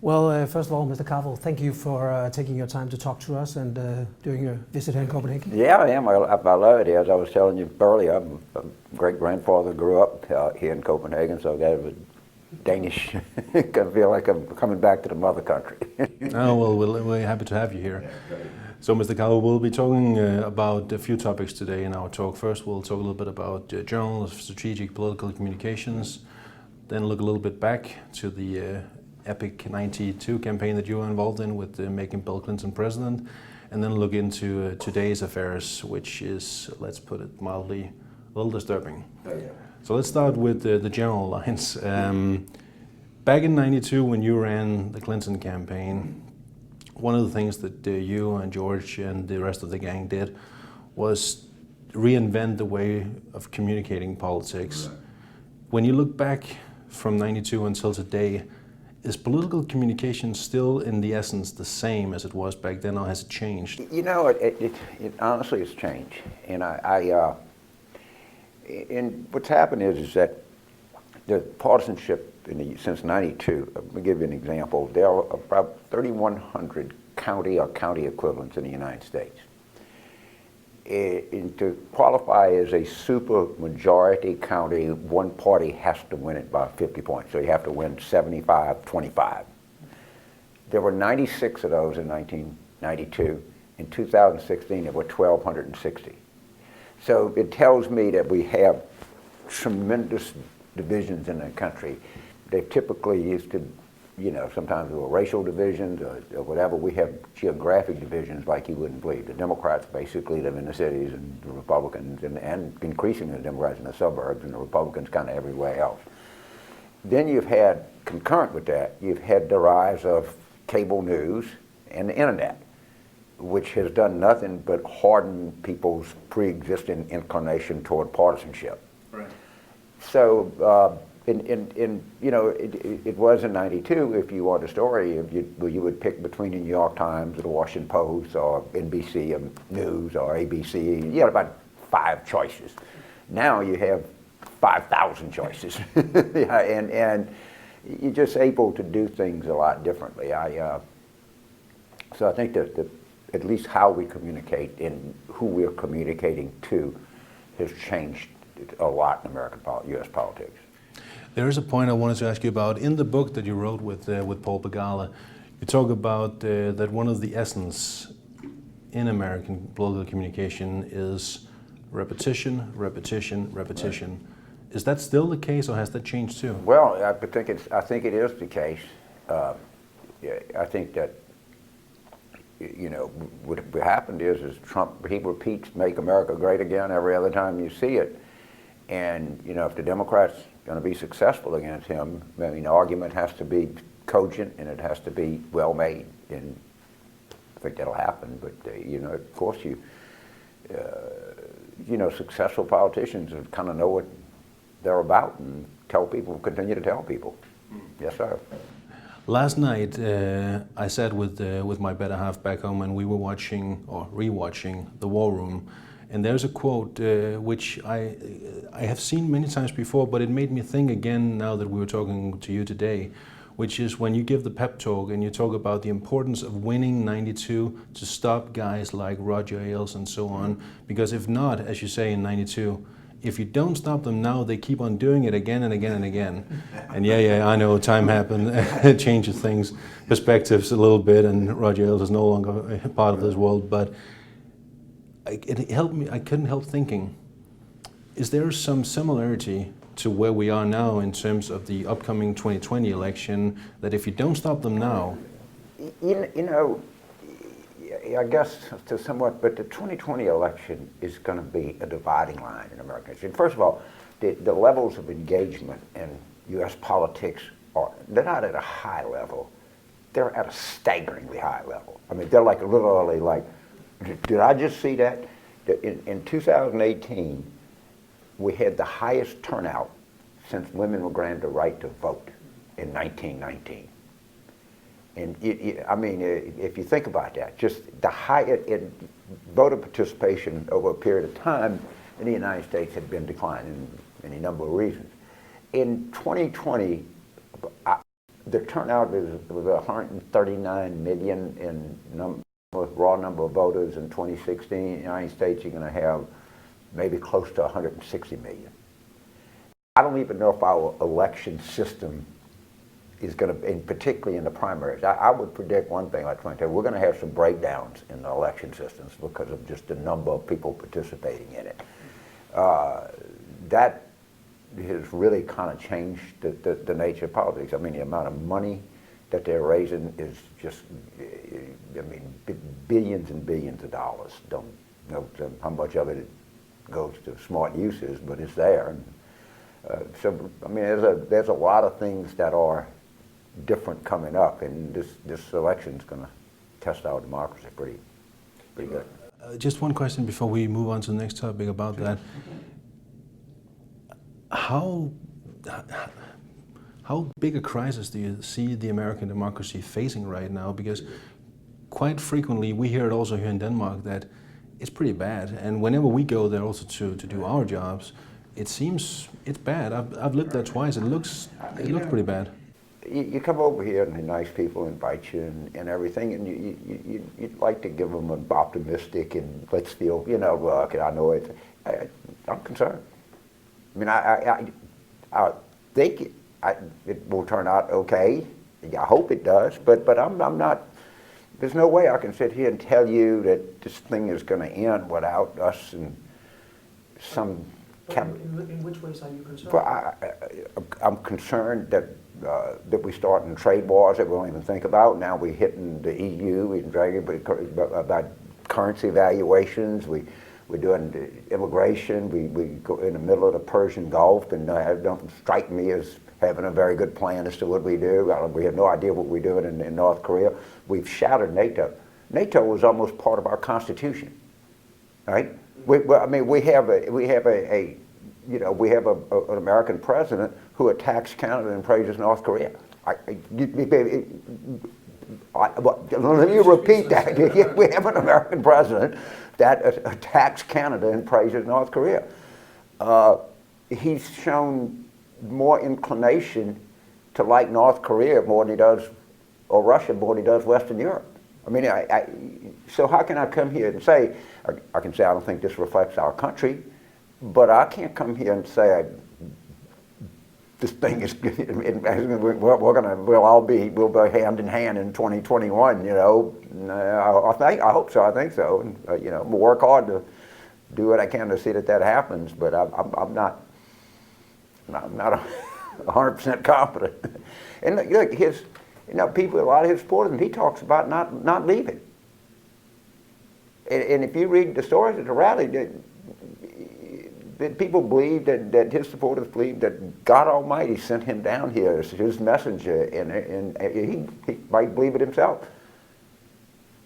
Well, first of all, Mr. Carville, thank you for taking your time to talk to us and doing your visit here in Copenhagen. Yeah, I am. I love it here. As I was telling you earlier, my great-grandfather grew up here in Copenhagen, so I got a Danish. I feel like I'm coming back to the mother country. Oh, well, we're happy to have you here. So, Mr. Carville, we'll be talking about a few topics today in our talk. First, we'll talk a little bit about Journal of Strategic Political Communications, then look a little bit back to the epic 92 campaign that you were involved in with making Bill Clinton president, and then look into today's affairs, which is, let's put it mildly, a little disturbing. Oh, yeah. So let's start with the general lines. Back in 92, when you ran the Clinton campaign, one of the things that you and George and the rest of the gang did was reinvent the way of communicating politics. Right. When you look back from 92 until today, is political communication still in the essence the same as it was back then, or has it changed? You know, it honestly has changed. And and what's happened is that the partisanship since 92, let me give you an example. There are about 3,100 county or county equivalents in the United States. And to qualify as a super majority county, one party has to win it by 50 points. So you have to win 75-25. There were 96 of those in 1992. In 2016, there were 1,260. So it tells me that we have tremendous divisions in the country. They typically used to, you know, sometimes there were racial divisions or whatever. We have geographic divisions like you wouldn't believe. The Democrats basically live in the cities, and the Republicans, and increasingly the Democrats in the suburbs, and the Republicans kind of everywhere else. Then you've had, concurrent with that, you've had the rise of cable news and the internet, which has done nothing but harden people's pre-existing inclination toward partisanship. Right. So, you know, it was in 92, if you want a story, you would pick between the New York Times or the Washington Post or NBC News or ABC. You had about 5 choices. Now you have 5,000 choices. Yeah, and you're just able to do things a lot differently. So I think that at least how we communicate and who we're communicating to has changed a lot in American U.S. politics. There is a point I wanted to ask you about. In the book that you wrote with Paul Begala, you talk about that one of the essence in American political communication is repetition, repetition, repetition. Right. Is that still the case, or has that changed too? Well, I think it is the case. Yeah, I think that, you know, what happened is Trump, he repeats "Make America Great Again" every other time you see it. And, you know, if the Democrats are going to be successful against him, I mean, the argument has to be cogent and it has to be well made. And I think that'll happen. But, you know, of course, you know, successful politicians kind of know what they're about and tell people, continue to tell people. Yes, sir. Last night, I sat with my better half back home, and we were watching or rewatching The War Room. And there's a quote which I have seen many times before, but it made me think again now that we were talking to you today, which is when you give the pep talk and you talk about the importance of winning 92 to stop guys like Roger Ailes and so on. Because if not, as you say in 92, if you don't stop them now, they keep on doing it again and again and again. And yeah, I know time happened, it changes things, perspectives a little bit, and Roger Ailes is no longer a part of this world, but it helped me. I couldn't help thinking, is there some similarity to where we are now in terms of the upcoming 2020 election, that if you don't stop them now? You know, I guess to somewhat, but the 2020 election is going to be a dividing line in American history. First of all, the levels of engagement in U.S. politics they're not at a high level. They're at a staggeringly high level. I mean, they're like literally like, did I just see that? In 2018, we had the highest turnout since women were granted the right to vote in 1919. And I mean, if you think about that, just the voter participation over a period of time in the United States had been declining in any number of reasons. In 2020, the turnout was 139 million in raw number of voters in 2016. In the United States, you're going to have maybe close to 160 million. I don't even know if our election system is going to, and particularly in the primaries, I would predict one thing like 2010, we're going to have some breakdowns in the election systems because of just the number of people participating in it. That has really kind of changed the nature of politics. I mean, the amount of money that they're raising is just, I mean, billions and billions of dollars. Don't know how much of it goes to smart uses, but it's there. And, so, I mean, there's a lot of things that are different coming up, and this election's going to test our democracy pretty good. Just one question before we move on to the next topic about that. How big a crisis do you see the American democracy facing right now? Because quite frequently we hear it also here in Denmark that it's pretty bad, and whenever we go there also to do our jobs, it seems it's bad. I've lived there twice. It looks pretty bad. You come over here and the nice people invite you and everything, and you'd like to give them an optimistic and let's feel, you know, look, I know it. I'm concerned. I mean, I think it will turn out okay. I hope it does, but I'm not. There's no way I can sit here and tell you that this thing is going to end without us and some. In which ways are you concerned? Well, I'm concerned that we start in trade wars that we don't even think about. Now we're hitting the EU and dragging about currency valuations. We're doing immigration. We go in the middle of the Persian Gulf, and it don't strike me as having a very good plan as to what we do. We have no idea what we're doing in North Korea. We've shattered NATO. NATO was almost part of our Constitution, right? I mean, we have an American president who attacks Canada and praises North Korea. Let me repeat that. We have an American president that attacks Canada and praises North Korea. He's shown more inclination to like North Korea more than he does, or Russia more than he does Western Europe. I mean, so how can I come here and say, I can say I don't think this reflects our country, but I can't come here and say this thing is, we'll be hand in hand in 2021, you know. I hope so, I think so. And, you know, we'll work hard to do what I can to see that happens, but I'm not 100% confident. And look, people, a lot of his supporters, he talks about not leaving. And if you read the stories at the rally, that people believe that his supporters believe that God Almighty sent him down here as his messenger, and he might believe it himself.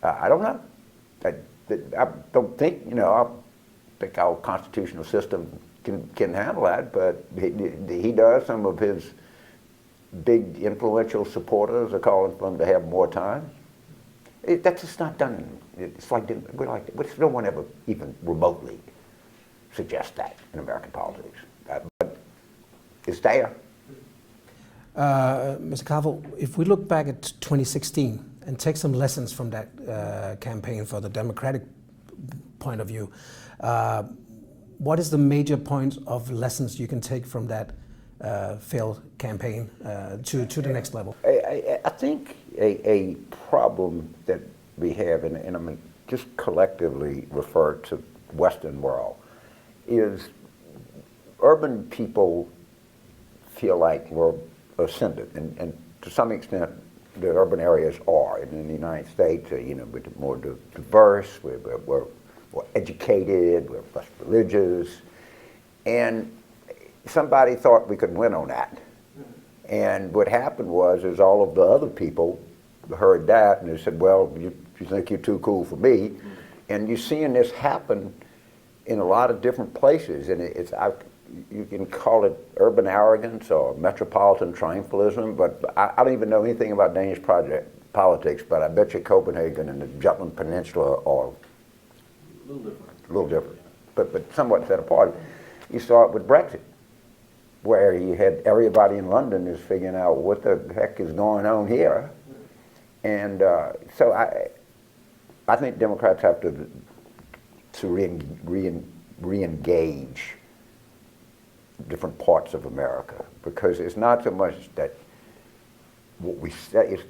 I don't know. I don't think, you know, I think our constitutional system can handle that, but he does. Some of his big influential supporters are calling for him to have more time. That's just not done. It's like no one ever even remotely suggests that in American politics. But it's there. Mr. Carville, if we look back at 2016 and take some lessons from that campaign for the Democratic point of view, what is the major point of lessons you can take from that failed campaign to the next level? I think a problem that we have, and I'm going to just collectively refer to Western world, is urban people feel like we're ascendant, and to some extent the urban areas are. And in the United States, you know, we're more diverse, we're more educated, we're less religious, and somebody thought we could win on that. And what happened was all of the other people heard that and they said, well, you think you're too cool for me. And you're seeing this happen in a lot of different places, and you can call it urban arrogance or metropolitan triumphalism, but I don't even know anything about Danish politics, but I bet you Copenhagen and the Jutland Peninsula are a little different, but somewhat set apart. You saw it with Brexit. where you had everybody in London is figuring out what the heck is going on here. And so I think Democrats have to re-engage different parts of America, because it's not so much that what we say is,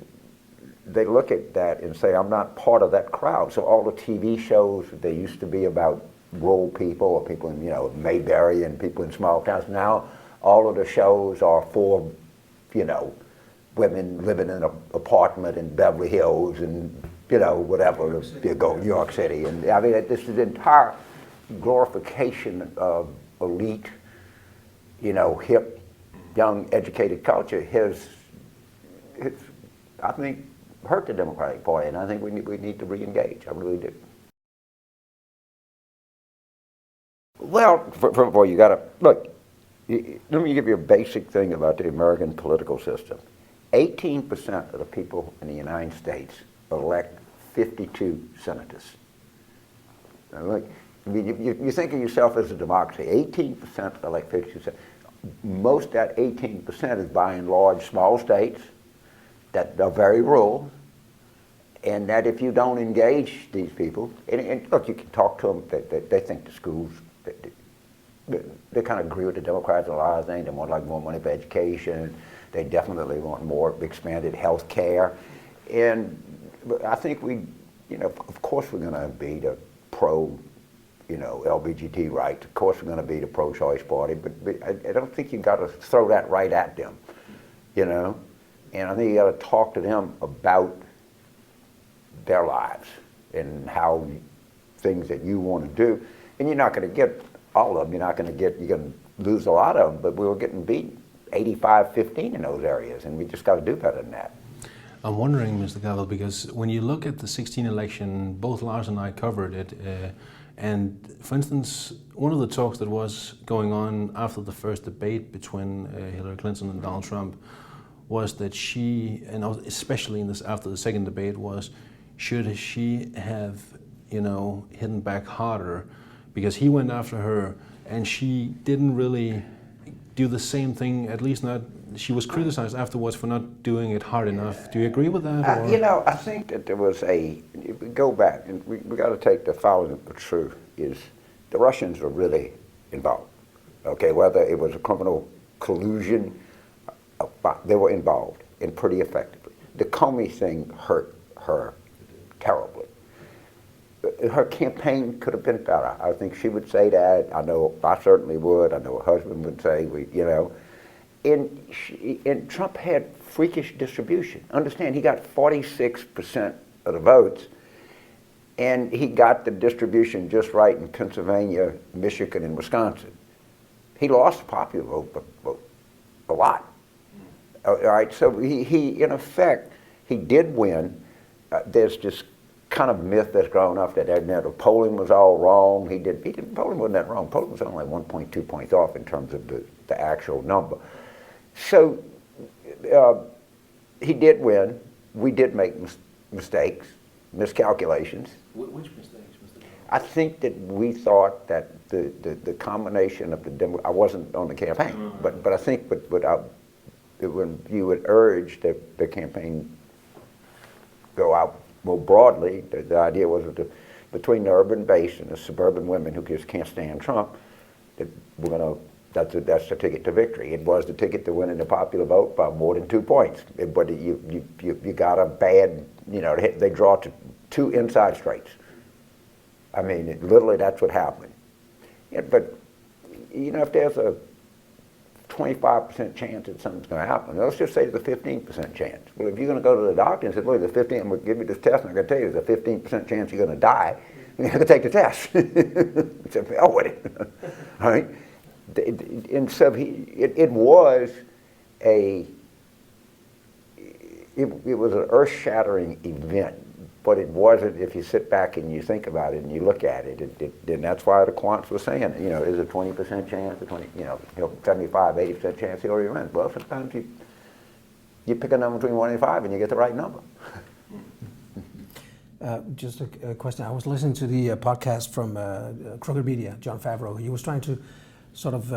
they look at that and say, I'm not part of that crowd. So all the TV shows, they used to be about rural people or people in, Mayberry and people in small towns. Now all of the shows are for, women living in an apartment in Beverly Hills and, whatever, you go New York City. And I mean, this is the entire glorification of elite, hip, young, educated culture has, I think, hurt the Democratic Party, and I think we need to re-engage. I really do. Well, for you got to look. Let me give you a basic thing about the American political system. 18% of the people in the United States elect 52 senators. Now, look, I mean, you think of yourself as a democracy. 18% elect 52 senators. Most of that 18% is by and large small states that are very rural, and that if you don't engage these people, and look, you can talk to them, they think the schools, they kind of agree with the Democrats on a lot of things. They want more money for education. They definitely want more expanded health care. And I think of course we're going to be the pro, LGBT rights. Of course we're going to be the pro-choice party, but I don't think you've got to throw that right at them, And I think you got to talk to them about their lives and how things that you want to do. And you're not going to get all of them. You're going to lose a lot of them, but we were getting beat 85-15 in those areas, and we just got to do better than that. I'm wondering, Mr. Carville, because when you look at the 2016 election, both Lars and I covered it, and for instance, one of the talks that was going on after the first debate between Hillary Clinton and Donald Trump was that she, and especially after the second debate, was should she have, hidden back harder, because he went after her and she didn't really do the same thing, at least not, she was criticized afterwards for not doing it hard enough. Do you agree with that? I think that there was if we go back, and we got to take the following of the truth, is the Russians are really involved. Okay, whether it was a criminal collusion, they were involved, and pretty effectively. The Comey thing hurt her terribly. Her campaign could have been better. I think she would say that. I know I certainly would. I know her husband would say, And Trump had freakish distribution. Understand, he got 46% of the votes, and he got the distribution just right in Pennsylvania, Michigan, and Wisconsin. He lost the popular vote a lot. All right, so he in effect, he did win. There's this kind of myth that's grown up that the polling was all wrong. Polling wasn't that wrong. Polling was only 1.2 points off in terms of the actual number. So he did win. We did make mistakes, miscalculations. Which mistakes, Mr. Carville? I think that we thought that the combination of I wasn't on the campaign, but I think when you would urge that the campaign go out more broadly, the idea was that between the urban base and the suburban women who just can't stand Trump, that that's the ticket to victory. It was the ticket to winning the popular vote by more than 2 points. But you got a bad, they draw to 2 inside straights. I mean, literally that's what happened. Yeah, but if there's a 25% chance that something's going to happen, let's just say there's a 15% chance. Well, if you're going to go to the doctor and say, look, I'm going to give you this test, and I'm going to tell you there's a 15% chance you're going to die, you're going to take the test. So, oh, with it. All right? And so it was an earth-shattering event, but it wasn't. If you sit back and you think about it and you look at it, then that's why the quants were saying, is a 20% chance, 75, 80% chance he already wins. Well, sometimes you pick a number between 1 and 5 and you get the right number. Just a question. I was listening to the podcast from Crooked Media, John Favreau. He was trying to sort of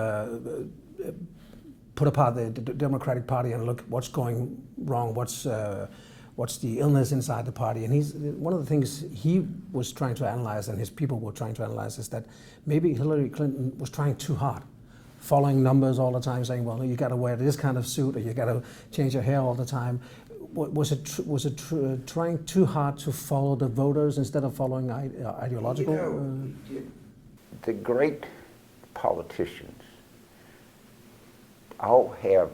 put apart the Democratic Party and look what's going wrong, what's the illness inside the party. And one of the things he was trying to analyze, and his people were trying to analyze, is that maybe Hillary Clinton was trying too hard, following numbers all the time, saying, well, you got to wear this kind of suit, or you got to change your hair all the time. Was it trying too hard to follow the voters instead of following ideological? The great politicians all have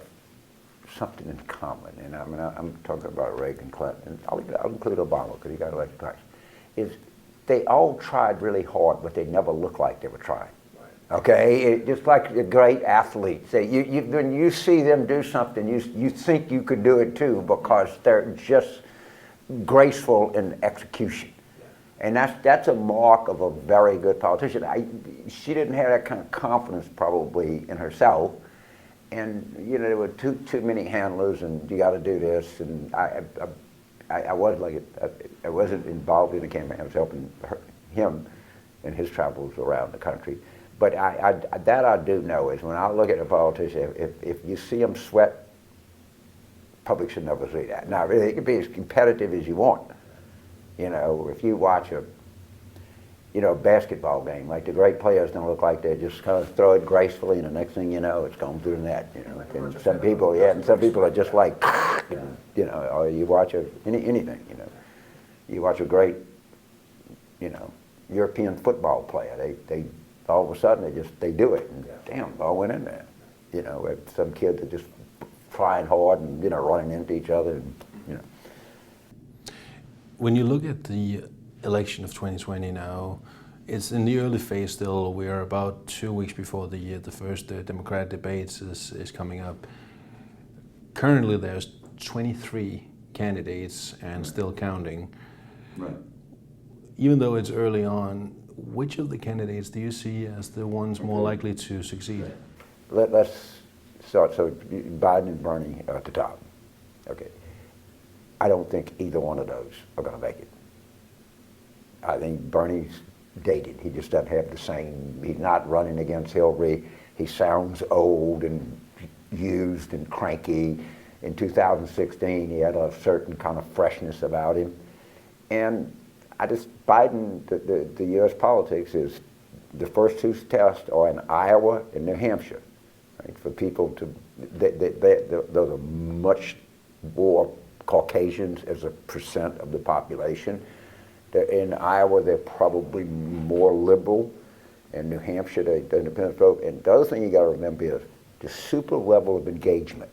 something in common, and I mean, I'm talking about Ragin Cajun, and I'll include Obama because he got elected twice, is they all tried really hard, but they never looked like they were trying. Okay, just like the great athletes. When you see them do something, you think you could do it too because they're just graceful in execution. And that's a mark of a very good politician. She didn't have that kind of confidence probably in herself. And you know, there were too many handlers, and you got to do this. And I wasn't involved in the campaign. I was helping him in his travels around the country. But that I do know is when I look at a politician, if you see them sweat, public should never see that. Now, really, it can be as competitive as you want. You know, if you watch a basketball game, like the great players don't look like they just kind of throw it gracefully, and the next thing you know, it's going through the net. You know, and some people, and some people are just like, you know, or you watch anything. You know, you watch a great, European football player. They all of a sudden they do it, and damn, ball went in there. You know, some kids are just trying hard and running into each other, and When you look at the election of 2020 now, it's in the early phase still. We're about 2 weeks before the first Democratic debates is coming up. Currently, there's 23 candidates and still counting. Right. Even though it's early on, which of the candidates do you see as the ones more likely to succeed? Let's start. So Biden and Bernie are at the top. Okay. I don't think either one of those are going to make it. I think Bernie's dated. He just doesn't have the same, he's not running against Hillary. He sounds old and used and cranky. In 2016, he had a certain kind of freshness about him. And Biden, the U.S. politics is, the first two tests are in Iowa and New Hampshire. Right? For people to, those are much more Caucasians as a percent of the population. In Iowa, they're probably more liberal. In New Hampshire, the independent vote. And the other thing you got to remember is the super level of engagement.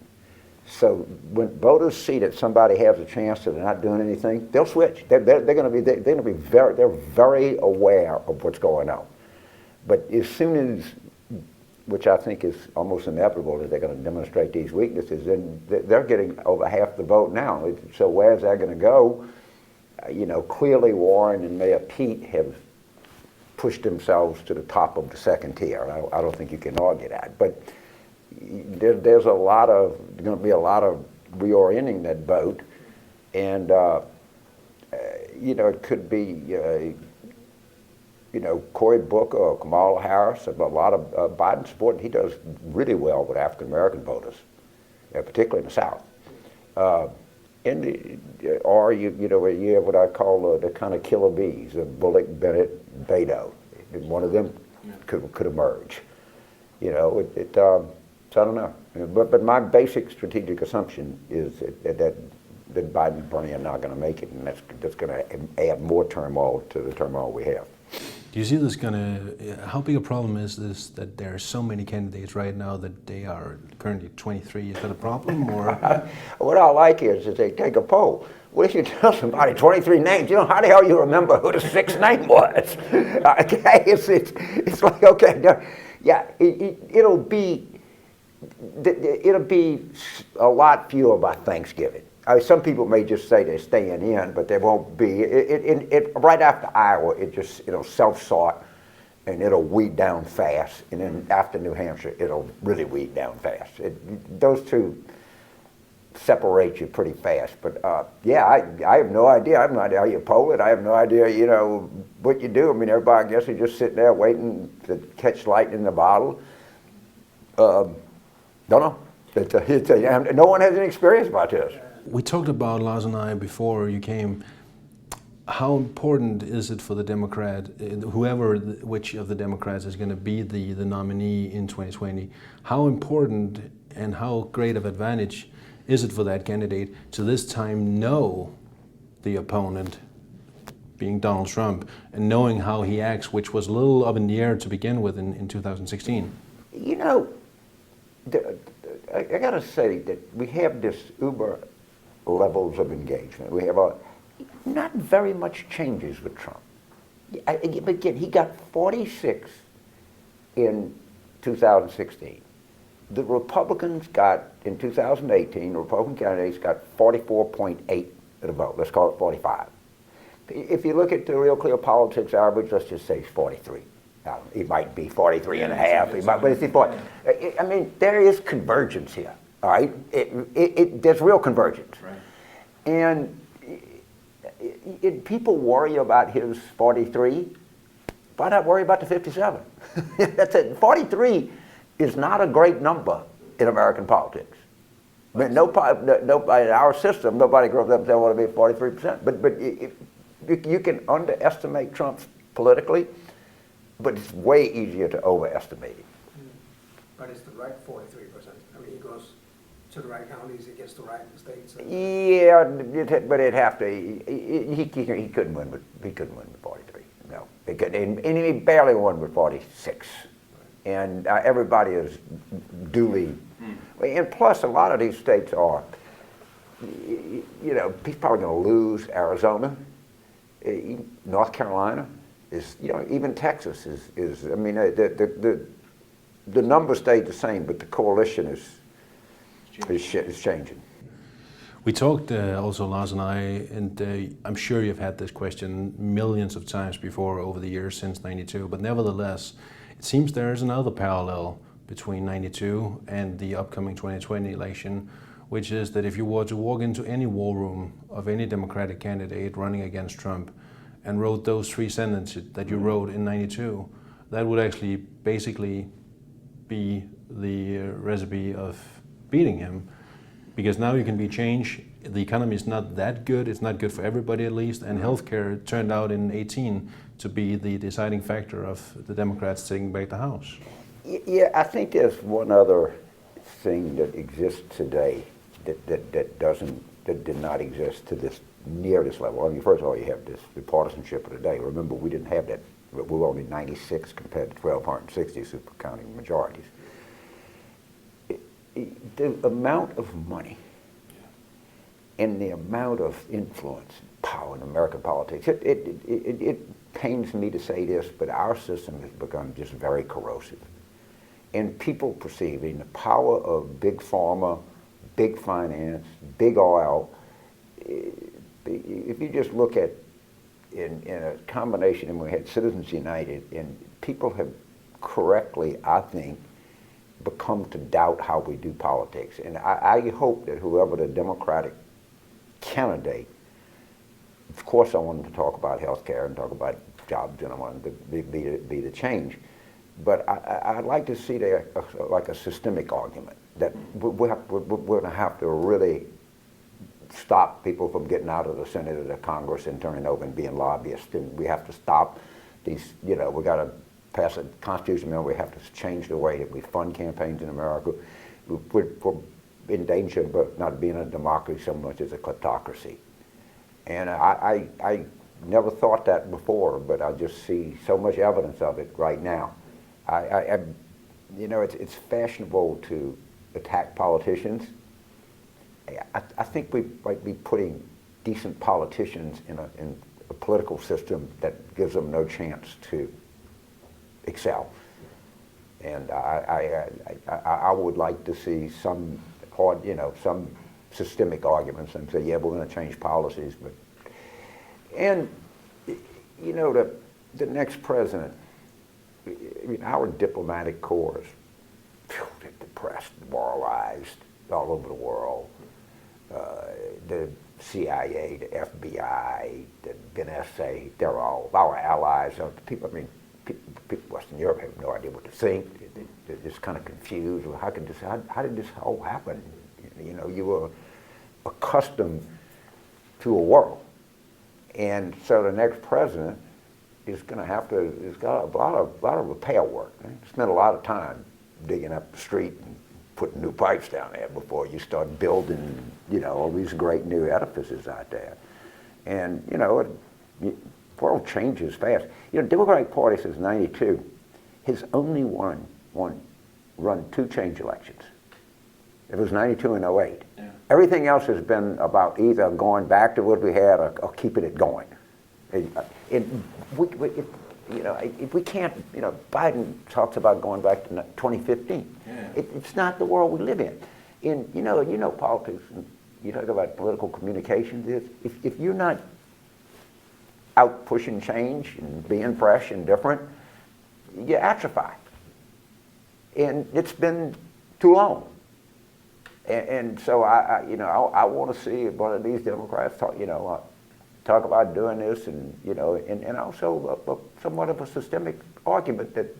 So when voters see that somebody has a chance and they're not doing anything, they'll switch. They're going to be very aware of what's going on. But as soon as, which I think is almost inevitable, that they're going to demonstrate these weaknesses, then they're getting over half the vote now. So where's that going to go? Clearly Warren and Mayor Pete have pushed themselves to the top of the second tier. I don't think you can argue that. But there's going to be a lot of reorienting that vote, and it could be Cory Booker or Kamala Harris. A lot of Biden support. He does really well with African American voters, particularly in the South. Or you have what I call the kind of killer bees, Bullock, Bennett, Beto. One of them could emerge. So I don't know. But my basic strategic assumption is that Biden and Bernie are not going to make it, and that's going to add more turmoil to the turmoil we have. Do you see this how big a problem is this, that there are so many candidates right now that they are currently 23? Is that a problem, or? What I like is they take a poll. What if you tell somebody 23 names? How the hell you remember who the sixth name was? Okay, it's like, okay, yeah, it'll be a lot fewer by Thanksgiving. Some people may just say they're staying in, but they won't be. Right after Iowa, it just self-sort, and it'll weed down fast. And then after New Hampshire, it'll really weed down fast. Those two separate you pretty fast. But yeah, I have no idea. I have no idea how you poll it. I have no idea, what you do. I mean, everybody, I guess, is just sitting there waiting to catch lightning in the bottle. Don't know. No one has any experience about this. We talked about, Lars and I, before you came, how important is it for the Democrat, which of the Democrats is going to be the nominee in 2020, how important and how great of advantage is it for that candidate to this time know the opponent, being Donald Trump, and knowing how he acts, which was a little up in the air to begin with in 2016? You know, I got to say that we have this uber levels of engagement. We have not very much changes with Trump. Again, he got 46 in 2016. The Republicans got, in 2018, the Republican candidates got 44.8 of the vote. Let's call it 45. If you look at the Real Clear Politics average, let's just say it's 43. Now, it might be 43 and a half, but it's 40. I mean, there is convergence here, all right? There's real convergence. Right. And people worry about his 43. Why not worry about the 57? That's it. 43 is not a great number in American politics. I mean, nobody in our system, nobody grew up and said, I want to be 43%. But you can underestimate Trump politically, but it's way easier to overestimate it. But it's the right 43%. I mean, he goes to the right counties, he gets the right states. Yeah, but it'd have to. He couldn't win with 43. No, he couldn't, and he barely won with 46. And everybody is duly. And plus, a lot of these states are. You know, he's probably going to lose Arizona, North Carolina. Is, you know, even Texas is I mean, the number stayed the same, but the coalition is changing. We talked also, Lars and I, and I'm sure you've had this question millions of times before over the years since '92, but nevertheless, it seems there is another parallel between '92 and the upcoming 2020 election, which is that if you were to walk into any war room of any Democratic candidate running against Trump and wrote those 3 sentences that you wrote in '92, that would actually basically be the recipe of beating him, because now you can be changed. The economy is not that good. It's not good for everybody, at least, and healthcare turned out in 18 to be the deciding factor of the Democrats taking back the House. Yeah, I think there's one other thing that exists today that did not exist to this near this level. I mean, first of all, you have the partisanship of the day. Remember, we didn't have that. We were only 96 compared to 1,260 super counting majorities. The amount of money and the amount of influence and power in American politics, it pains me to say this, but our system has become just very corrosive. And people perceiving the power of big pharma, big finance, big oil. If you just look at in a combination, and we had Citizens United, and people have correctly, I think, become to doubt how we do politics. And I hope that whoever the Democratic candidate, of course I want them to talk about health care and talk about jobs, and I want them to be the change. But I'd like to see like a systemic argument that we're going to have to really stop people from getting out of the Senate or the Congress and turning over and being lobbyists. And we have to stop these, you know, we got to pass a constitutional amendment. We have to change the way that we fund campaigns in America. We're in danger of not being a democracy so much as a kleptocracy. And I never thought that before, but I just see so much evidence of it right now. You know, it's fashionable to attack politicians. I think we might be putting decent politicians in a political system that gives them no chance to excel. And I would like to see some hard, you know, some systemic arguments and say, yeah, we're going to change policies. But and you know, the next president, I mean, our diplomatic corps, they're depressed, demoralized all over the world. The CIA, the FBI, the NSA, they're all our allies. People, I mean, people in Western Europe have no idea what to think. They're just kind of confused. Well, how did this all happen? You know, you were accustomed to a world. And so the next president is going to have to, it's got a lot of repair work. Right? Spend a lot of time digging up the street and putting new pipes down there before you start building, you know, all these great new edifices out there. And, you know, the world changes fast. You know, Democratic Party since '92 has only run 2 change elections. It was '92 and '08. Yeah. Everything else has been about either going back to what we had or keeping it going. If we can't, you know, Biden talks about going back to 2015. Yeah. It's not the world we live in. You know politics, and you talk about political communications. If you're not out pushing change and being fresh and different, you atrophy. And it's been too long. And so I want to see one of these Democrats talk about doing this, and also somewhat of a systemic argument that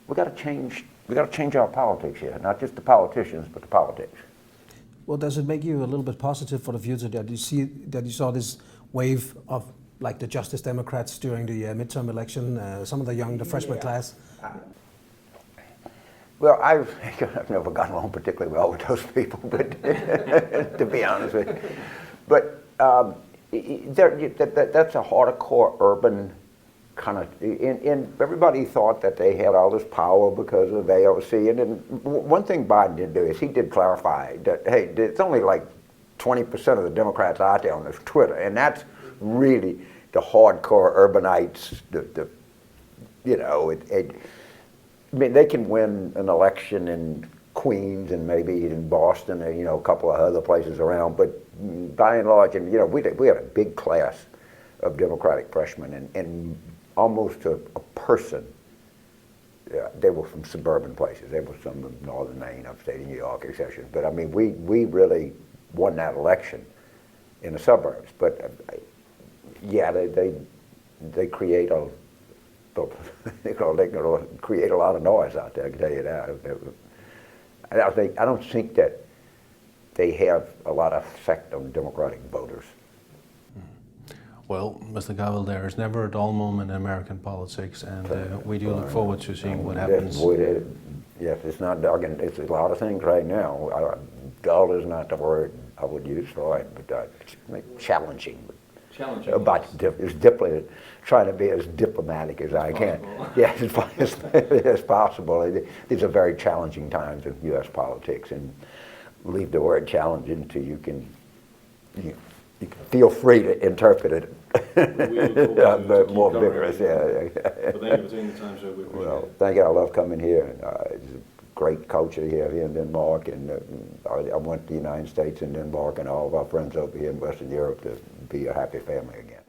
we got to change our politics here, not just the politicians, but the politics. Well, does it make you a little bit positive for the future that you saw this wave of like the Justice Democrats during the midterm election, some of the freshman class? Well, I've never gotten along particularly well with those people, but to be honest with you. But that's a hardcore urban kind of, and everybody thought that they had all this power because of AOC. And then one thing Biden did do is he did clarify that, hey, it's only like 20% of the Democrats out there on this Twitter, and that's really the hardcore urbanites. I mean, they can win an election in Queens and maybe in Boston and, a couple of other places around, but by and large, and we had a big class of Democratic freshmen, and almost a person, they were from suburban places. They were some of northern Maine, upstate New York, etc. But I mean, we really won that election in the suburbs. But yeah, they create a they create a lot of noise out there. I can tell you that. I don't think that they have a lot of effect on Democratic voters. Well, Mr. Carville, there is never a dull moment in American politics, and we do look forward to seeing what happens. Yes, it's not dull. It's a lot of things right now. Dull is not the word I would use for it, but challenging. It's trying to be as diplomatic as I can. Yeah, as possible. These are very challenging times in U.S. politics, and leave the word challenge until you can feel free to interpret it. But more vigorous, yeah. But thank you for taking the time, sir. We appreciate it. Thank you. I love coming here. It's a great culture here in Denmark, and I went to the United States and Denmark and all of our friends over here in Western Europe to be a happy family again.